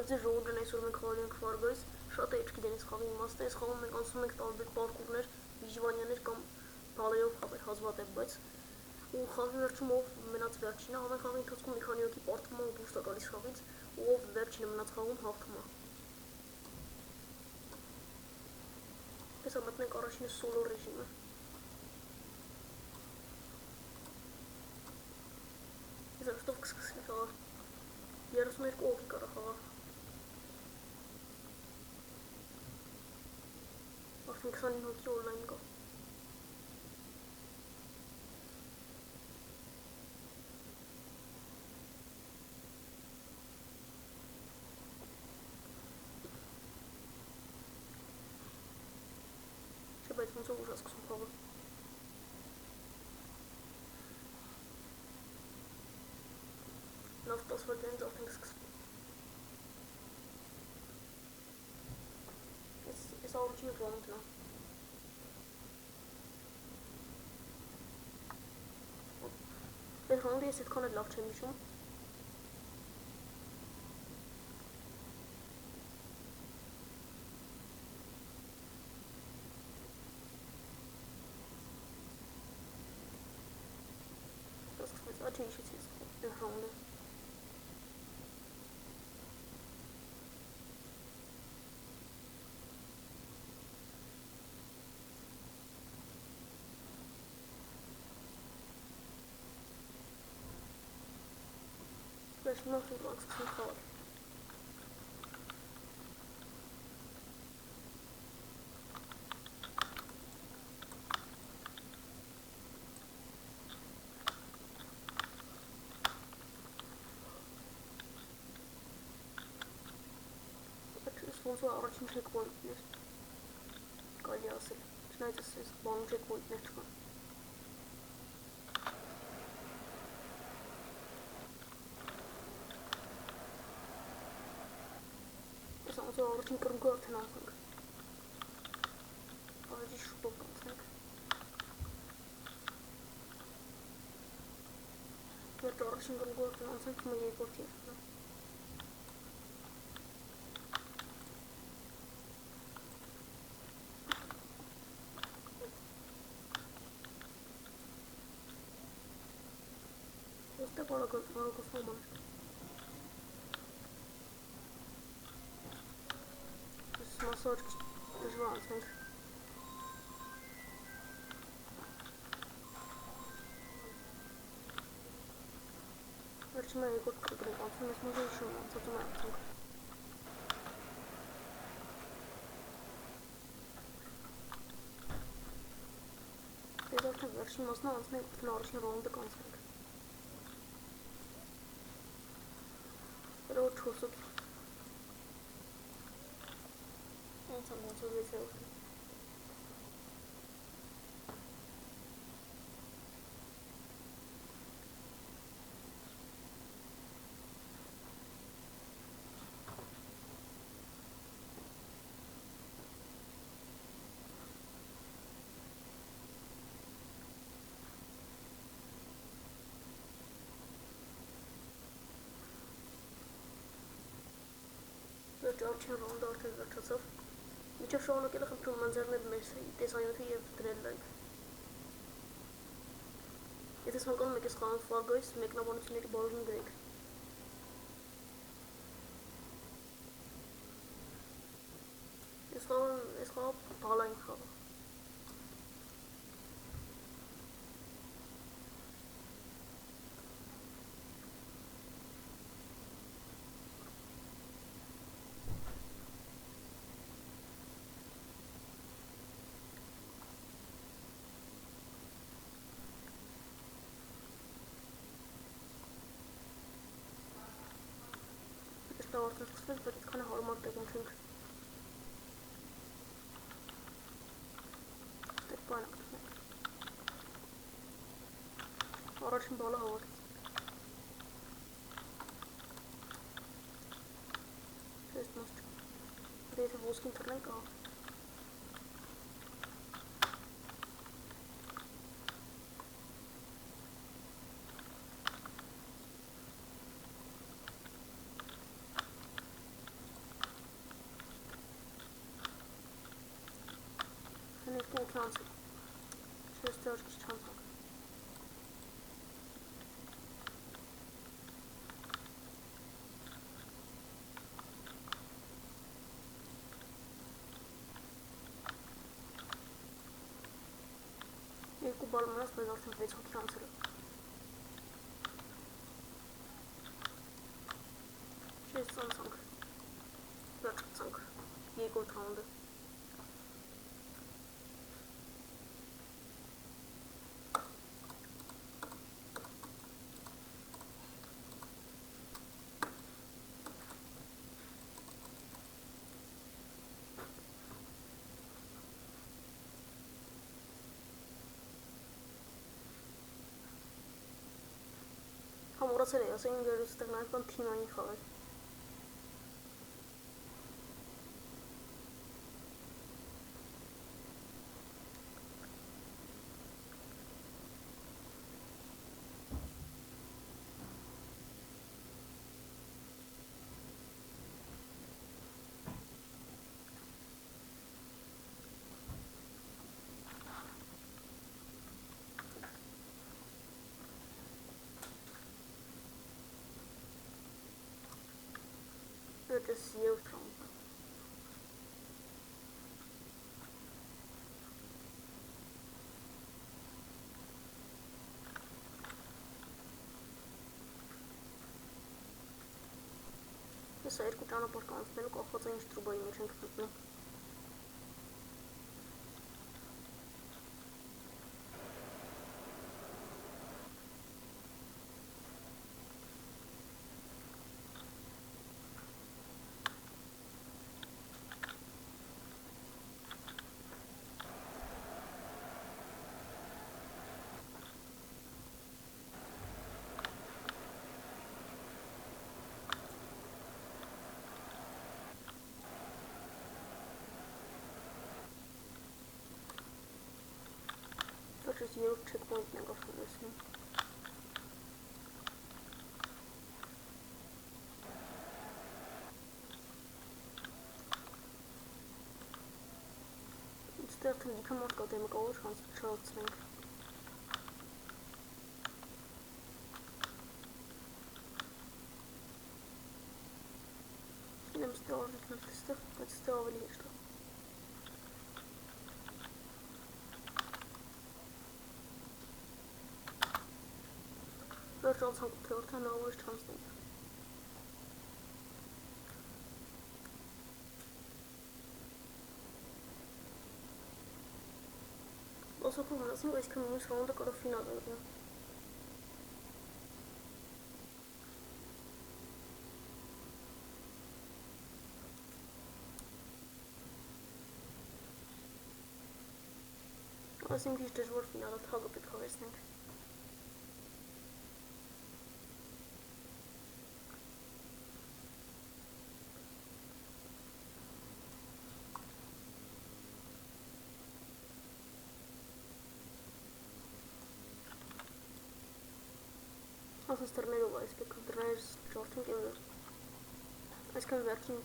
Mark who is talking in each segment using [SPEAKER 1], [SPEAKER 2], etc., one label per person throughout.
[SPEAKER 1] Ձեր ժողովուրդն այսօր մենք խաղալու ենք Fall Guys, շատ է չգիտեն այս խաղի իմաստը, այս խաղում մենք անցնում ենք տարբեր պարկուրներ, վիժվանյաներ կամ բալերով խաղեր հազվադեպ, բայց ու խաղի վերջում ով մնաց վերջինը, ամեն խաղի ընթացքում մի քանի հոգի պարտվում են դուրս է գալիս խաղից, ու ով վերջինը մնաց խաղում հաղթում է։ Հեսա մտնենք առաջինը սոլո ռեժիմը։ Հեսա շտով կսկսվի խաղը, 32 հոգի կարա խաղը։ Արդեն 29 հոգի օնլայն կա։ Չէ, բայց ոնց ով ուժ է սկսում խաղը։ Լավ 10 վայրկյանից արդեն կսկսվի։ Ես առաջինը ռաունդն է։ Այս ռաունդը ես այդքան էլ լավ չեմ հիշում։ Սկսվեց, չէ հիշեցի այս ռաունդը։ Բայց նախին բանք սկսում խաղալ։ Ոնց որ առաջին չեկպոինտն էր, կարելի ասել, չնայած այս բանում չեկպոինտներ չկան։ Այս ոնց որ առաջին կրունկը արդեն անցանք։ Ավելի շուտով կանցնենք։ Վերջ առաջին կրունկը արդեն անցանք, հիմա երկրորդի է։ Este բարակոսվում են։ Ես մասոր դժվար անցնենք։ Վերջում է երկրորդ կրկն ենք անցնում, ես մոտ հիշում եմ անցածում է անցանք։ Դες արդեն վերջին մասնը անցնենք, արդեն առաջին ռաունդը կանցնենք։ Որ չոսոք անցան ոնց որ վեց է ուղղի։ Առաջին ռաունդը արդեն վերջացավ։ Մինչև շարունակելը խնդրում եմ ընձեռնել մեր տեսանյութը և դրել լայք։ Եթե ցանկանում եք այս խաղում Fall Guys, մեկնաբանությունների բաժնում գրեք։ Այս խաղը բալային խաղ է։ Արդեն սկսվեց, բայց այդքան է հարմար տեղում չենք։ Դեպ բանակ տվենք։ Առաջին բալը հավաքեցինք։ Չես մաս չկա։ Եթե ոսկին թռնենք ահա։ չանցել։ Չես դարձի չանցանք։ Երկու բալ մնաց, բայց արդեն 6 հոգի անցել է։ Չես անցանք։ Վերջացանք երկրորդ ռաունդը։ Մոռացել էի ասել ինձ այստեղ նաև կան թիմային խաղեր։ Just you from Ես երկու ճանապարհ կանցնելու կախված է ինչ տրուբայի մեջ ենք մտնում։ Just your checkpoint never from Instead of the come out got them go Charles Link. I'm still stuff, but still really extra. First also third and always translate. Also cool, that's not always coming around the got a final over. I think he's just working out of Togo because I think. Als een tornado was, ik heb er Jordan in Als ik kan werken.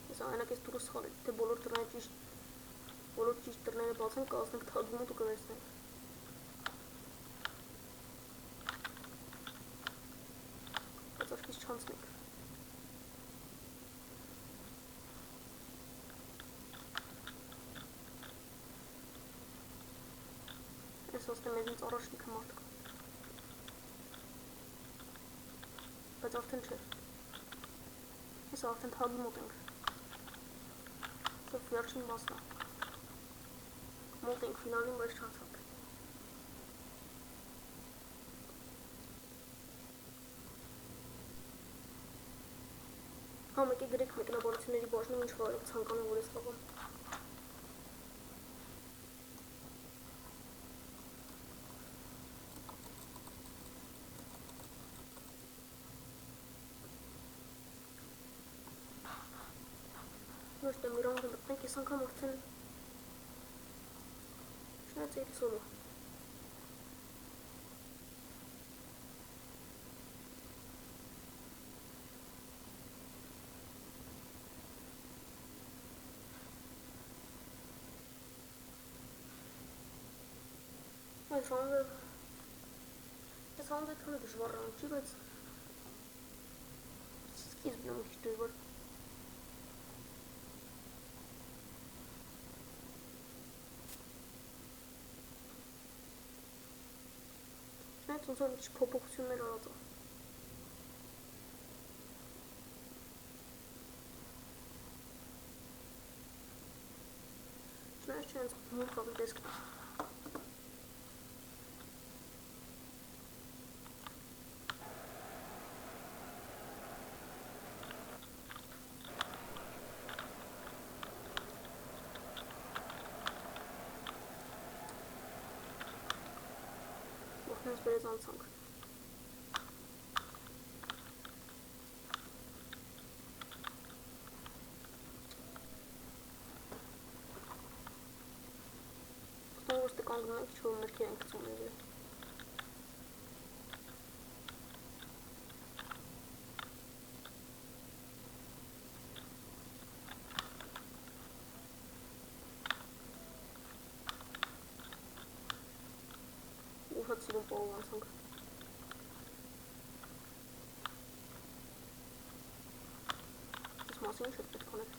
[SPEAKER 1] Dus eigenlijk is het toch schoon. De bolor tornado's tornado balsen als ik het houden moet ook geweest zijn. Dat was geen chance meer. En zoals de mensen het orange niet gemaakt. But often true. It's often hug molting. So Fjordchen Mosna. Molting finally was transferred. How make a great making opportunity portion which for some kind of risk of them. First, we don't think it's some kind of thing. Should I take it solo? Այս հանդեպ դժվար է չի, բայց սկիզբն մի քիչ դժվար։ Չնայած ոնց որ մի քիչ փոփոխություններ արած է։ Չնայած չենց մուլ խաղի տեսքն է։ Հենց բերեց անցանք։ Ստանգոստը կանգնում ենք, ինչ որ ներքեր ենք գցում եզրի։ Ուհատ սիրում պողով անցանք։ Ես մասին ինչ հետ պետք անել։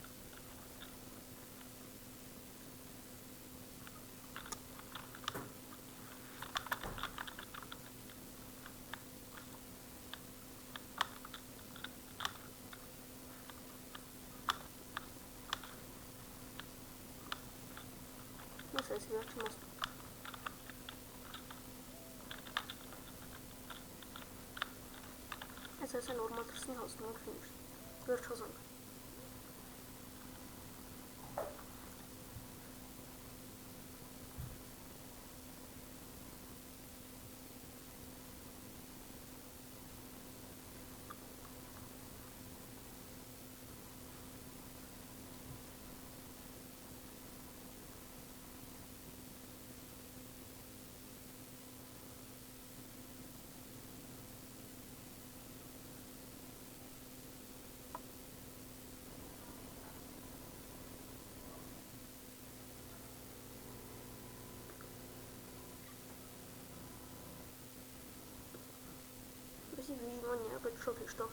[SPEAKER 1] Ես այս վերջի մաս Այս նորմալ դրսին հասնում ենք ֆինիշ։ Վերջ հազանք։ Внимание, опять в шоке, что?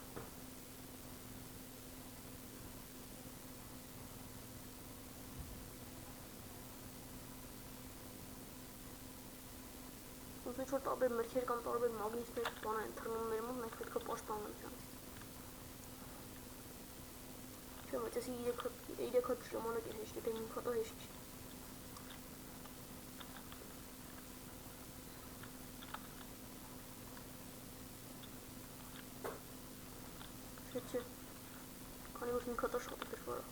[SPEAKER 1] Ոնց որ տարբեր մրգեր կամ տարբեր մագնիսներ բան են թռնում մեր մոտ, մենք պետք է պաշտպանենք դրանից։ Չէ, բայց էսի 3 հատ ժամանակ է հեշտ, եթե 5 հատը հեշտ չի։ Չէ, քանի որ 5 հատը շատ է դժվար է։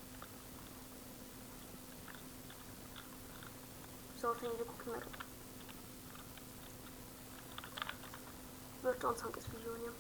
[SPEAKER 1] Սա արդեն 3 հոգիներ է։ Վերջ անցանք ես վիժոնիա։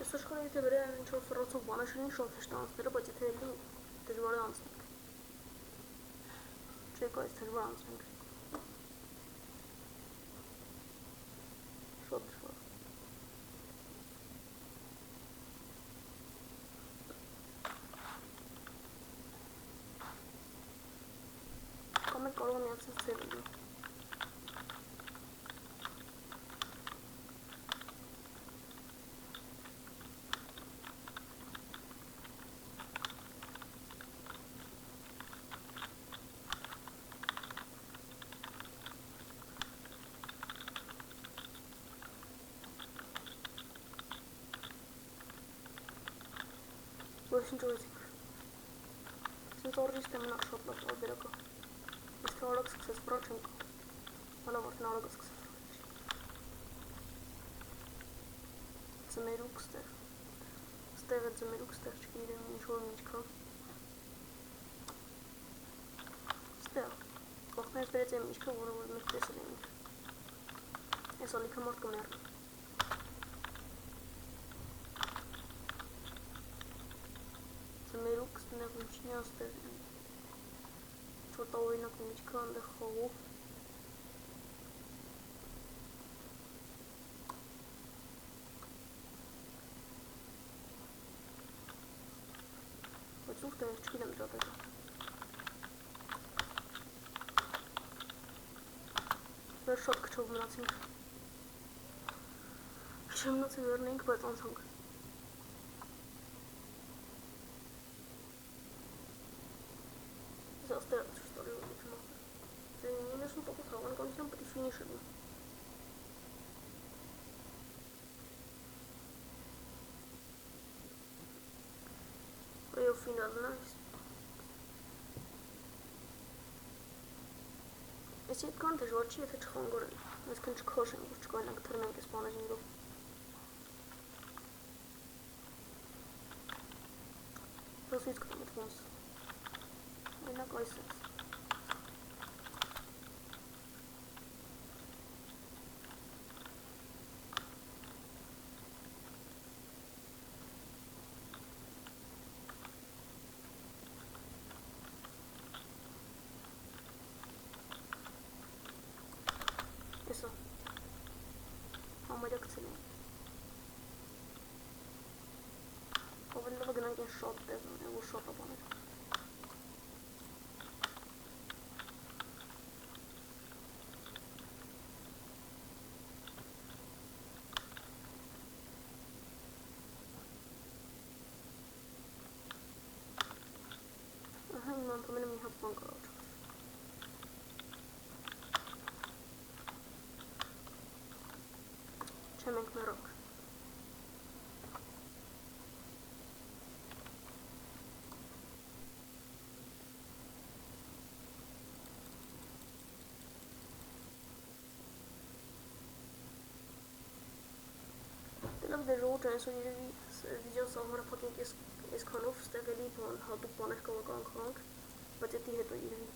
[SPEAKER 1] Ես աշխարհի եթե վրա ինչ որ ֆրոցով բանաշին շատ հեշտ անցնել է, բայց եթե էլի դժվար է անցնել։ Չէ, այս դժվար անցնենք։ Շատ դժվար։ Կամ էլ կարող եմ միացնել ծերունի։ Ոչ ինչ ուզիկ։ Սենց օրրիստ է մնակ շատ լավ տարբերակը։ Իսկ թե արագ սկսես վրաչ ենք։ Հալավ արդեն արագ սկսես վրաչ։ Ձմերուկ ստեղ։ Ստեղ է ձմերուկ, ստեղ չգիրեմ ինչ որ միջքա։ Ստեղ։ Բախներս բերեց եմ միջքա, որը որ մեր տեսել ենք։ Ես ալիքը մարդ կմերն։ Ձմերուկ ստեղ ինչնյա ստեղ։ Չոր տարօրինակ միջքը այնտեղ խաղով։ Բայց ուղտը չգիտեմ դրա պետք է։ Վեր շատ քչով մնացինք։ Քիչ մնացի վերնեինք, բայց անցանք։ Ես աստեղ ցույց տալու եմ իմ մոտ։ Դե 90% հավանականությամբ պետք է ֆինիշ լինի։ Այո, ֆինալն է։ Ես այդքան դժվար չի, եթե չխանգարեն, այսքան չքաշենք, որ չկարողանանք թռնենք այս բանալինով։ Հոսից կտամ այդ ոնց։ Մենակ այս է։ Եսա, համարյա կցել եմ։ Ավելի լավը գնանք են շատ տեղ, որ շատ ապաներ։ Ահա իմ անդամենը մի հատ բան կարող չկար։ Չէ մենք մեռանք։ Դե ժողովուրդ այսօր երևի վիդեո սահմանափակենք այսքանով, ստեղ էլի հատուկ բաներ կարող ենք անք, բայց էդի հետո երևի